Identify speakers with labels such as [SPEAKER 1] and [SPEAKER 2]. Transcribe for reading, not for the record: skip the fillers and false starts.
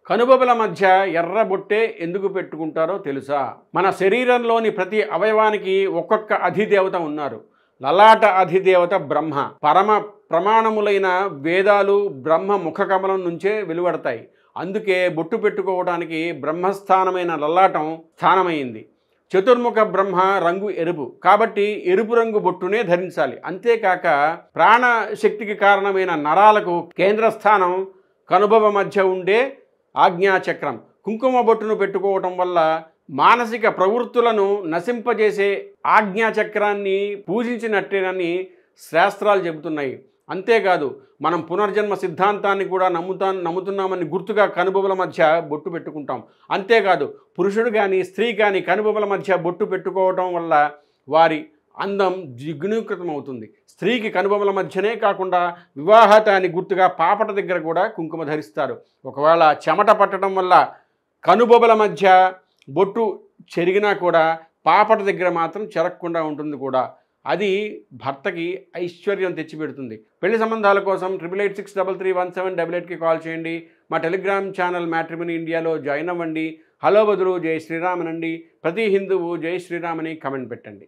[SPEAKER 1] కనుబొమల మధ్య ఎర్ర బొట్టే ఎందుకు పెట్టుకుంటారో తెలుసా? మన శరీరంలోని ప్రతి అవయవానికి ఒక్కొక్క అధిదేవత ఉన్నారు. లలాట అధిదేవత బ్రహ్మ. పరమ ప్రమాణములైన వేదాలు బ్రహ్మ ముఖకమలం నుంచే వెలువడతాయి. అందుకే బొట్టు పెట్టుకోవడానికి బ్రహ్మస్థానమైన లలాటం స్థానమైంది. చతుర్ముఖ బ్రహ్మ రంగు ఎరుపు, కాబట్టి ఎరుపు రంగు బొట్టునే ధరించాలి. అంతేకాక ప్రాణశక్తికి కారణమైన నరాలకు కేంద్రస్థానం కనుబొమ మధ్య ఉండే ఆజ్ఞాచక్రం. కుంకుమ బొట్టును పెట్టుకోవటం వల్ల మానసిక ప్రవృత్తులను నశింపజేసే ఆజ్ఞాచక్రాన్ని పూజించినట్టేనని శాస్త్రాలు చెబుతున్నాయి. అంతేకాదు, మనం పునర్జన్మ సిద్ధాంతాన్ని కూడా నమ్ముతున్నామని గుర్తుగా కనుబొమల మధ్య బొట్టు పెట్టుకుంటాం. అంతేకాదు, పురుషుడు కానీ స్త్రీ కానీ కనుబొమల మధ్య బొట్టు పెట్టుకోవటం వల్ల వారి అందం ద్విగుణీకృతం అవుతుంది. స్త్రీకి కనుబొమల మధ్యనే కాకుండా వివాహతాన్ని గుర్తుగా పాపట దగ్గర కూడా కుంకుమ ధరిస్తారు. ఒకవేళ చెమట పట్టడం వల్ల కనుబొమల మధ్య బొట్టు చెరిగినా కూడా పాపట దగ్గర మాత్రం చెరగకుండా ఉంటుంది కూడా. అది భర్తకి ఐశ్వర్యం తెచ్చిపెడుతుంది. పెళ్లి సంబంధాల కోసం 8886331788కి కాల్ చేయండి. మా టెలిగ్రామ్ ఛానల్ మ్యాట్రిమనీ ఇండియాలో జాయిన్ అవ్వండి. హలో బదులు జై శ్రీరామ్ అనండి. ప్రతి హిందువు జై శ్రీరామ్ అని కమెంట్ పెట్టండి.